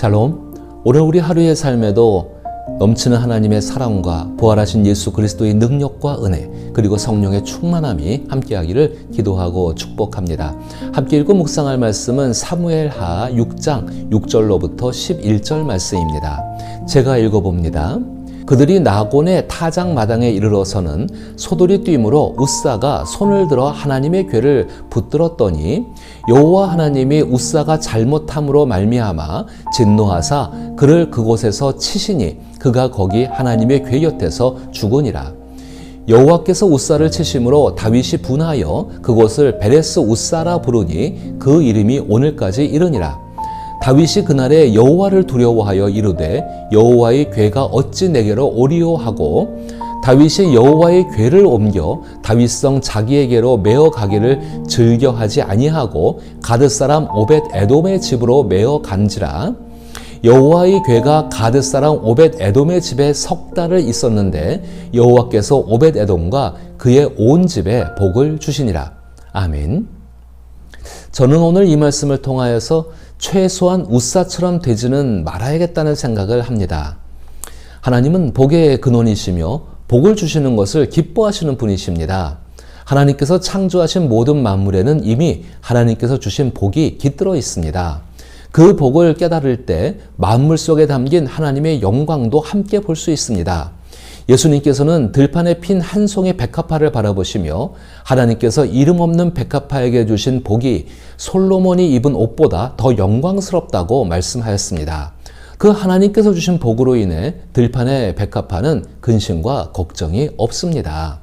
샬롬. 오늘 우리 하루의 삶에도 넘치는 하나님의 사랑과 부활하신 예수 그리스도의 능력과 은혜 그리고 성령의 충만함이 함께하기를 기도하고 축복합니다. 함께 읽고 묵상할 말씀은 사무엘하 6장 6절로부터 11절 말씀입니다. 제가 읽어봅니다. 그들이 나곤의 타작 마당에 이르러서는 소돌이 뛰므로 웃사가 손을 들어 하나님의 궤를 붙들었더니 여호와 하나님이 웃사가 잘못함으로 말미암아 진노하사 그를 그곳에서 치시니 그가 거기 하나님의 궤 곁에서 죽으니라. 여호와께서 웃사를 치심으로 다윗이 분하여 그곳을 베레스 웃사라 부르니 그 이름이 오늘까지 이르니라. 다윗이 그날에 여호와를 두려워하여 이르되 여호와의 궤가 어찌 내게로 오리오 하고 다윗이 여호와의 궤를 옮겨 다윗성 자기에게로 메어 가기를 즐겨하지 아니하고 가드 사람 오벳 에돔의 집으로 메어 간지라. 여호와의 궤가 가드 사람 오벳 에돔의 집에 석 달을 있었는데 여호와께서 오벳 에돔과 그의 온 집에 복을 주시니라. 아멘. 저는 오늘 이 말씀을 통하여서 최소한 웃사처럼 되지는 말아야겠다는 생각을 합니다. 하나님은 복의 근원이시며 복을 주시는 것을 기뻐하시는 분이십니다. 하나님께서 창조하신 모든 만물에는 이미 하나님께서 주신 복이 깃들어 있습니다. 그 복을 깨달을 때 만물 속에 담긴 하나님의 영광도 함께 볼 수 있습니다. 예수님께서는 들판에 핀 한 송이 백합화를 바라보시며 하나님께서 이름 없는 백합화에게 주신 복이 솔로몬이 입은 옷보다 더 영광스럽다고 말씀하였습니다. 그 하나님께서 주신 복으로 인해 들판의 백합화는 근심과 걱정이 없습니다.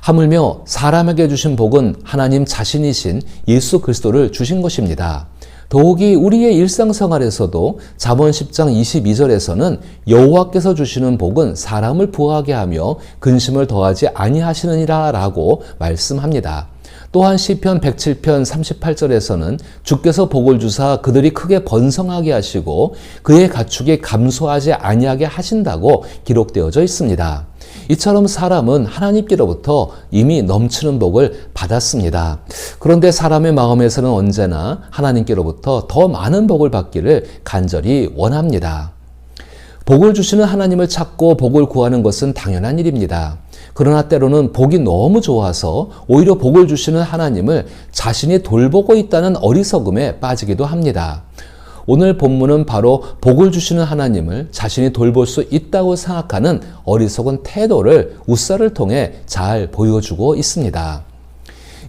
하물며 사람에게 주신 복은 하나님 자신이신 예수 그리스도를 주신 것입니다. 더욱이 우리의 일상생활에서도 잠언 10장 22절에서는 여호와께서 주시는 복은 사람을 부하게 하며 근심을 더하지 아니하시느니라 라고 말씀합니다. 또한 시편 107편 38절에서는 주께서 복을 주사 그들이 크게 번성하게 하시고 그의 가축이 감소하지 아니하게 하신다고 기록되어져 있습니다. 이처럼 사람은 하나님께로부터 이미 넘치는 복을 받았습니다. 그런데 사람의 마음에서는 언제나 하나님께로부터 더 많은 복을 받기를 간절히 원합니다. 복을 주시는 하나님을 찾고 복을 구하는 것은 당연한 일입니다. 그러나 때로는 복이 너무 좋아서 오히려 복을 주시는 하나님을 자신이 돌보고 있다는 어리석음에 빠지기도 합니다. 오늘 본문은 바로 복을 주시는 하나님을 자신이 돌볼 수 있다고 생각하는 어리석은 태도를 웃사를 통해 잘 보여주고 있습니다.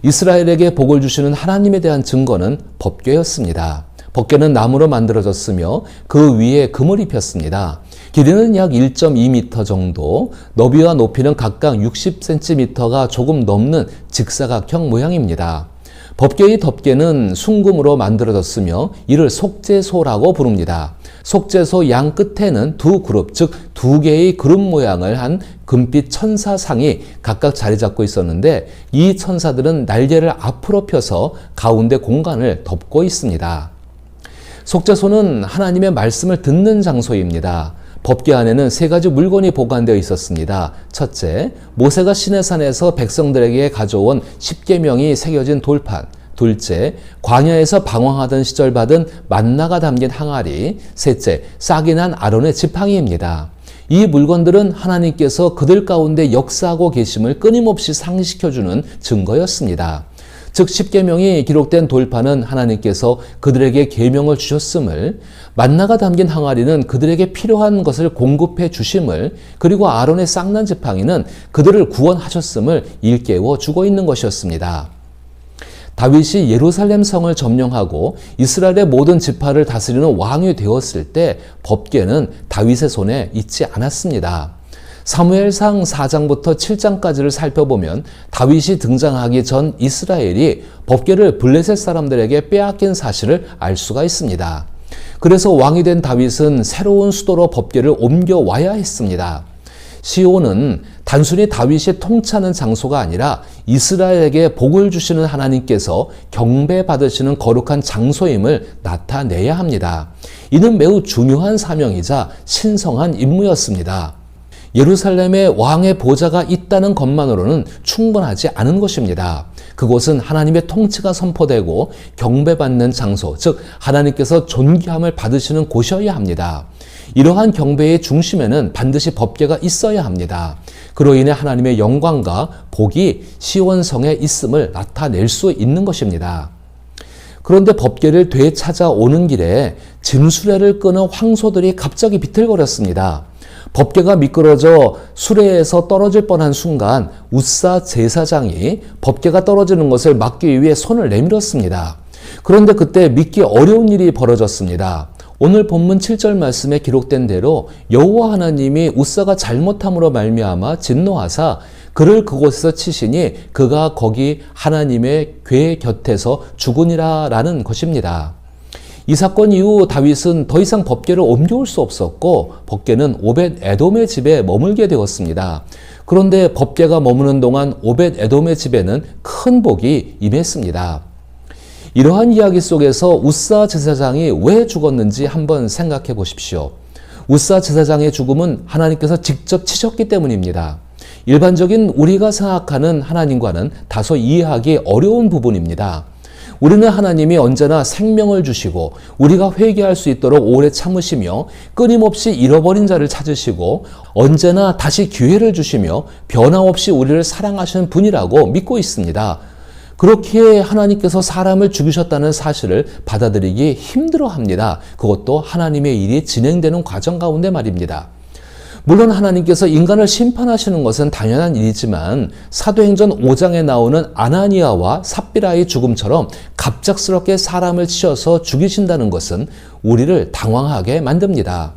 이스라엘에게 복을 주시는 하나님에 대한 증거는 법궤였습니다. 법궤는 나무로 만들어졌으며 그 위에 금을 입혔습니다. 길이는 약 1.2m 정도, 너비와 높이는 각각 60cm가 조금 넘는 직사각형 모양입니다. 법궤의 덮개는 순금으로 만들어졌으며 이를 속죄소라고 부릅니다. 속죄소 양 끝에는 두 그룹, 즉 두 개의 그룹 모양을 한 금빛 천사상이 각각 자리 잡고 있었는데 이 천사들은 날개를 앞으로 펴서 가운데 공간을 덮고 있습니다. 속죄소는 하나님의 말씀을 듣는 장소입니다. 법궤 안에는 세 가지 물건이 보관되어 있었습니다. 첫째, 모세가 시내산에서 백성들에게 가져온 십계명이 새겨진 돌판. 둘째, 광야에서 방황하던 시절 받은 만나가 담긴 항아리. 셋째, 싹이 난 아론의 지팡이입니다. 이 물건들은 하나님께서 그들 가운데 역사하고 계심을 끊임없이 상기시켜주는 증거였습니다. 즉 십계명이 기록된 돌판은 하나님께서 그들에게 계명을 주셨음을, 만나가 담긴 항아리는 그들에게 필요한 것을 공급해 주심을, 그리고 아론의 싹난 지팡이는 그들을 구원하셨음을 일깨워 주고 있는 것이었습니다. 다윗이 예루살렘 성을 점령하고 이스라엘의 모든 지파를 다스리는 왕이 되었을 때 법궤는 다윗의 손에 있지 않았습니다. 사무엘상 4장부터 7장까지를 살펴보면 다윗이 등장하기 전 이스라엘이 법궤를 블레셋 사람들에게 빼앗긴 사실을 알 수가 있습니다. 그래서 왕이 된 다윗은 새로운 수도로 법궤를 옮겨와야 했습니다. 시온은 단순히 다윗이 통치하는 장소가 아니라 이스라엘에게 복을 주시는 하나님께서 경배받으시는 거룩한 장소임을 나타내야 합니다. 이는 매우 중요한 사명이자 신성한 임무였습니다. 예루살렘에 왕의 보좌가 있다는 것만으로는 충분하지 않은 것입니다. 그곳은 하나님의 통치가 선포되고 경배받는 장소, 즉 하나님께서 존귀함을 받으시는 곳이어야 합니다. 이러한 경배의 중심에는 반드시 법궤가 있어야 합니다. 그로 인해 하나님의 영광과 복이 시온성에 있음을 나타낼 수 있는 것입니다. 그런데 법궤를 되찾아오는 길에 짐수레를 끄는 황소들이 갑자기 비틀거렸습니다. 법궤가 미끄러져 수레에서 떨어질 뻔한 순간 우사 제사장이 법궤가 떨어지는 것을 막기 위해 손을 내밀었습니다. 그런데 그때 믿기 어려운 일이 벌어졌습니다. 오늘 본문 7절 말씀에 기록된 대로 여호와 하나님이 우사가 잘못함으로 말미암아 진노하사 그를 그곳에서 치시니 그가 거기 하나님의 궤 곁에서 죽으니라 라는 것입니다. 이 사건 이후 다윗은 더 이상 법궤를 옮겨올 수 없었고 법궤는 오벳 에돔의 집에 머물게 되었습니다. 그런데 법궤가 머무는 동안 오벳 에돔의 집에는 큰 복이 임했습니다. 이러한 이야기 속에서 우사 제사장이 왜 죽었는지 한번 생각해 보십시오. 우사 제사장의 죽음은 하나님께서 직접 치셨기 때문입니다. 일반적인 우리가 생각하는 하나님과는 다소 이해하기 어려운 부분입니다. 우리는 하나님이 언제나 생명을 주시고 우리가 회개할 수 있도록 오래 참으시며 끊임없이 잃어버린 자를 찾으시고 언제나 다시 기회를 주시며 변함없이 우리를 사랑하시는 분이라고 믿고 있습니다. 그렇기에 하나님께서 사람을 죽이셨다는 사실을 받아들이기 힘들어합니다. 그것도 하나님의 일이 진행되는 과정 가운데 말입니다. 물론 하나님께서 인간을 심판하시는 것은 당연한 일이지만 사도행전 5장에 나오는 아나니아와 삽비라의 죽음처럼 갑작스럽게 사람을 치셔서 죽이신다는 것은 우리를 당황하게 만듭니다.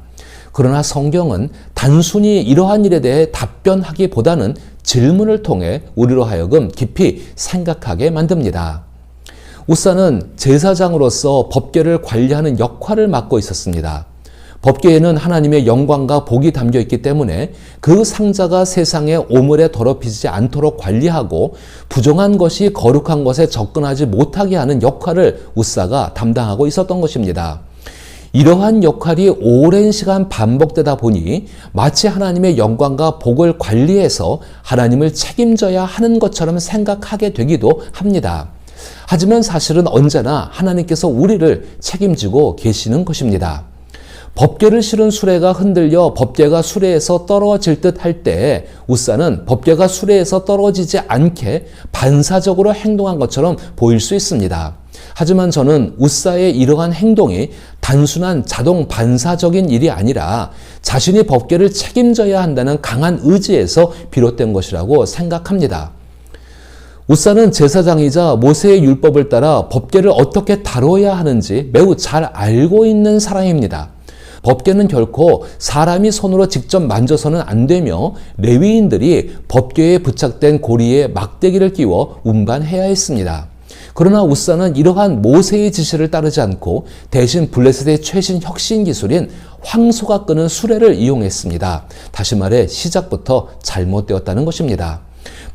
그러나 성경은 단순히 이러한 일에 대해 답변하기보다는 질문을 통해 우리로 하여금 깊이 생각하게 만듭니다. 우사는 제사장으로서 법궤를 관리하는 역할을 맡고 있었습니다. 법궤에는 하나님의 영광과 복이 담겨 있기 때문에 그 상자가 세상의 오물에 더럽히지 않도록 관리하고 부정한 것이 거룩한 것에 접근하지 못하게 하는 역할을 우사가 담당하고 있었던 것입니다. 이러한 역할이 오랜 시간 반복되다 보니 마치 하나님의 영광과 복을 관리해서 하나님을 책임져야 하는 것처럼 생각하게 되기도 합니다. 하지만 사실은 언제나 하나님께서 우리를 책임지고 계시는 것입니다. 법궤를 실은 수레가 흔들려 법궤가 수레에서 떨어질 듯 할 때 우사는 법궤가 수레에서 떨어지지 않게 반사적으로 행동한 것처럼 보일 수 있습니다. 하지만 저는 우사의 이러한 행동이 단순한 자동 반사적인 일이 아니라 자신이 법궤를 책임져야 한다는 강한 의지에서 비롯된 것이라고 생각합니다. 우사는 제사장이자 모세의 율법을 따라 법궤를 어떻게 다뤄야 하는지 매우 잘 알고 있는 사람입니다. 법궤는 결코 사람이 손으로 직접 만져서는 안 되며 레위인들이 법궤에 부착된 고리에 막대기를 끼워 운반해야 했습니다. 그러나 우사는 이러한 모세의 지시를 따르지 않고 대신 블레셋의 최신 혁신 기술인 황소가 끄는 수레를 이용했습니다. 다시 말해 시작부터 잘못되었다는 것입니다.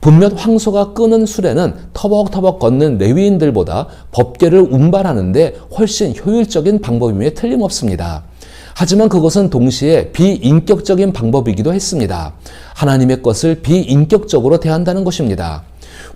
분명 황소가 끄는 수레는 터벅터벅 걷는 레위인들보다 법궤를 운반하는데 훨씬 효율적인 방법임에 틀림없습니다. 하지만 그것은 동시에 비인격적인 방법이기도 했습니다. 하나님의 것을 비인격적으로 대한다는 것입니다.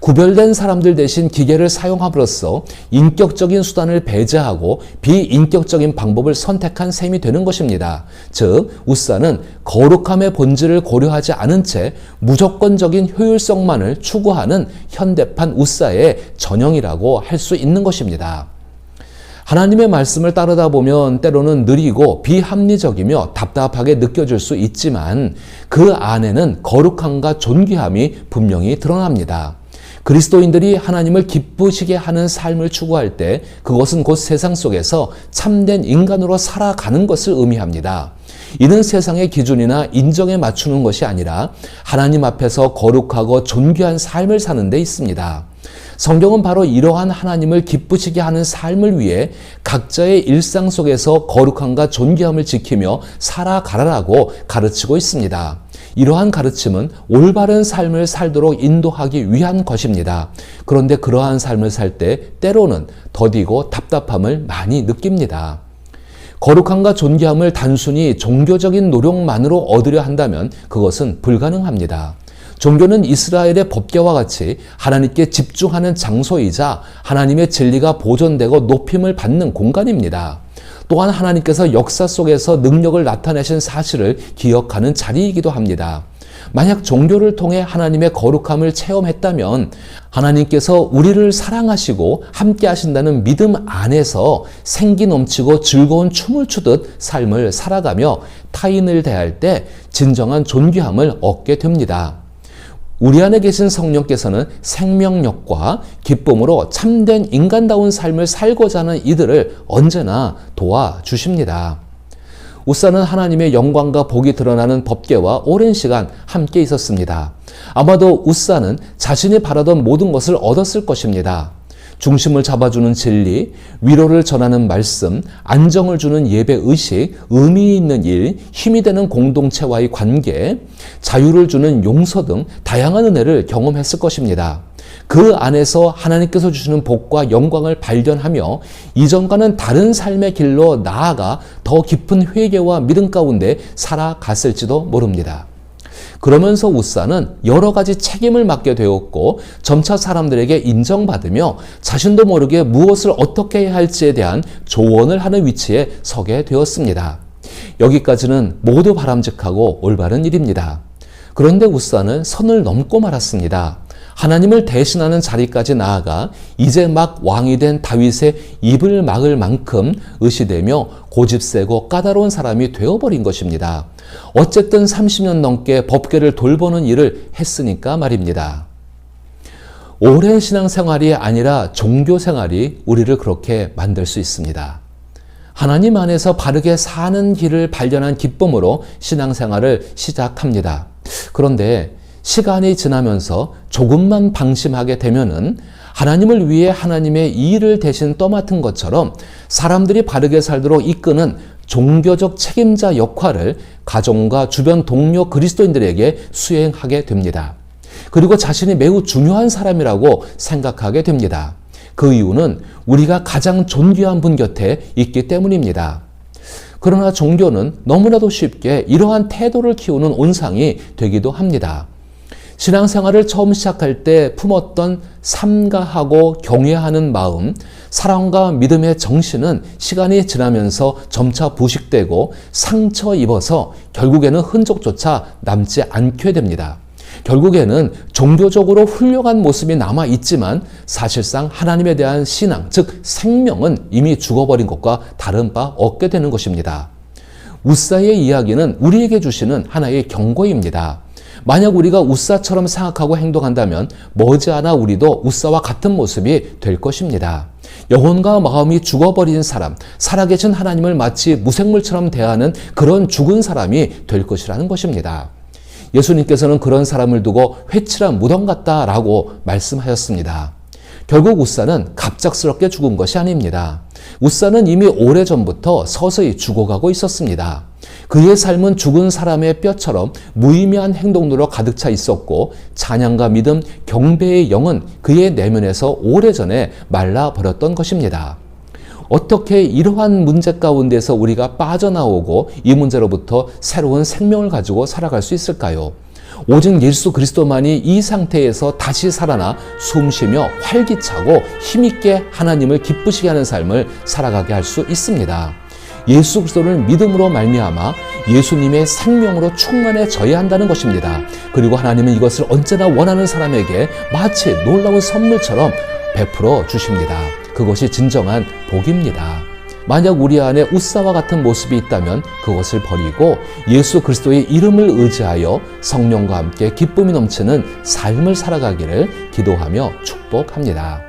구별된 사람들 대신 기계를 사용함으로써 인격적인 수단을 배제하고 비인격적인 방법을 선택한 셈이 되는 것입니다. 즉, 우사는 거룩함의 본질을 고려하지 않은 채 무조건적인 효율성만을 추구하는 현대판 우사의 전형이라고 할 수 있는 것입니다. 하나님의 말씀을 따르다 보면 때로는 느리고 비합리적이며 답답하게 느껴질 수 있지만 그 안에는 거룩함과 존귀함이 분명히 드러납니다. 그리스도인들이 하나님을 기쁘시게 하는 삶을 추구할 때 그것은 곧 세상 속에서 참된 인간으로 살아가는 것을 의미합니다. 이는 세상의 기준이나 인정에 맞추는 것이 아니라 하나님 앞에서 거룩하고 존귀한 삶을 사는 데 있습니다. 성경은 바로 이러한 하나님을 기쁘시게 하는 삶을 위해 각자의 일상 속에서 거룩함과 존귀함을 지키며 살아가라라고 가르치고 있습니다. 이러한 가르침은 올바른 삶을 살도록 인도하기 위한 것입니다. 그런데 그러한 삶을 살 때 때로는 더디고 답답함을 많이 느낍니다. 거룩함과 존귀함을 단순히 종교적인 노력만으로 얻으려 한다면 그것은 불가능합니다. 종교는 이스라엘의 법궤와 같이 하나님께 집중하는 장소이자 하나님의 진리가 보존되고 높임을 받는 공간입니다. 또한 하나님께서 역사 속에서 능력을 나타내신 사실을 기억하는 자리이기도 합니다. 만약 종교를 통해 하나님의 거룩함을 체험했다면 하나님께서 우리를 사랑하시고 함께 하신다는 믿음 안에서 생기 넘치고 즐거운 춤을 추듯 삶을 살아가며 타인을 대할 때 진정한 존귀함을 얻게 됩니다. 우리 안에 계신 성령께서는 생명력과 기쁨으로 참된 인간다운 삶을 살고자 하는 이들을 언제나 도와주십니다. 우사는 하나님의 영광과 복이 드러나는 법궤와 오랜 시간 함께 있었습니다. 아마도 우사는 자신이 바라던 모든 것을 얻었을 것입니다. 중심을 잡아주는 진리, 위로를 전하는 말씀, 안정을 주는 예배 의식, 의미 있는 일, 힘이 되는 공동체와의 관계, 자유를 주는 용서 등 다양한 은혜를 경험했을 것입니다. 그 안에서 하나님께서 주시는 복과 영광을 발견하며 이전과는 다른 삶의 길로 나아가 더 깊은 회개와 믿음 가운데 살아갔을지도 모릅니다. 그러면서 우사는 여러 가지 책임을 맡게 되었고 점차 사람들에게 인정받으며 자신도 모르게 무엇을 어떻게 해야 할지에 대한 조언을 하는 위치에 서게 되었습니다. 여기까지는 모두 바람직하고 올바른 일입니다. 그런데 우사는 선을 넘고 말았습니다. 하나님을 대신하는 자리까지 나아가 이제 막 왕이 된 다윗의 입을 막을 만큼 의시되며 고집세고 까다로운 사람이 되어버린 것입니다. 어쨌든 30년 넘게 법궤를 돌보는 일을 했으니까 말입니다. 오랜 신앙생활이 아니라 종교생활이 우리를 그렇게 만들 수 있습니다. 하나님 안에서 바르게 사는 길을 발견한 기쁨으로 신앙생활을 시작합니다. 그런데 시간이 지나면서 조금만 방심하게 되면은 하나님을 위해 하나님의 일을 대신 떠맡은 것처럼 사람들이 바르게 살도록 이끄는 종교적 책임자 역할을 가정과 주변 동료 그리스도인들에게 수행하게 됩니다. 그리고 자신이 매우 중요한 사람이라고 생각하게 됩니다. 그 이유는 우리가 가장 존귀한 분 곁에 있기 때문입니다. 그러나 종교는 너무나도 쉽게 이러한 태도를 키우는 온상이 되기도 합니다. 신앙생활을 처음 시작할 때 품었던 삼가하고 경외하는 마음, 사랑과 믿음의 정신은 시간이 지나면서 점차 부식되고 상처 입어서 결국에는 흔적조차 남지 않게 됩니다. 결국에는 종교적으로 훌륭한 모습이 남아 있지만 사실상 하나님에 대한 신앙, 즉 생명은 이미 죽어버린 것과 다른 바 없게 되는 것입니다. 우사의 이야기는 우리에게 주시는 하나의 경고입니다. 만약 우리가 우사처럼 생각하고 행동한다면 머지않아 우리도 우사와 같은 모습이 될 것입니다. 영혼과 마음이 죽어버린 사람, 살아계신 하나님을 마치 무생물처럼 대하는 그런 죽은 사람이 될 것이라는 것입니다. 예수님께서는 그런 사람을 두고 회칠한 무덤 같다라고 말씀하셨습니다. 결국 우사는 갑작스럽게 죽은 것이 아닙니다. 우사는 이미 오래전부터 서서히 죽어가고 있었습니다. 그의 삶은 죽은 사람의 뼈처럼 무의미한 행동으로 가득 차 있었고 찬양과 믿음, 경배의 영은 그의 내면에서 오래전에 말라버렸던 것입니다. 어떻게 이러한 문제 가운데서 우리가 빠져나오고 이 문제로부터 새로운 생명을 가지고 살아갈 수 있을까요? 오직 예수 그리스도만이 이 상태에서 다시 살아나 숨쉬며 활기차고 힘있게 하나님을 기쁘시게 하는 삶을 살아가게 할 수 있습니다. 예수 그리스도를 믿음으로 말미암아 예수님의 생명으로 충만해져야 한다는 것입니다. 그리고 하나님은 이것을 언제나 원하는 사람에게 마치 놀라운 선물처럼 베풀어 주십니다. 그것이 진정한 복입니다. 만약 우리 안에 우사와 같은 모습이 있다면 그것을 버리고 예수 그리스도의 이름을 의지하여 성령과 함께 기쁨이 넘치는 삶을 살아가기를 기도하며 축복합니다.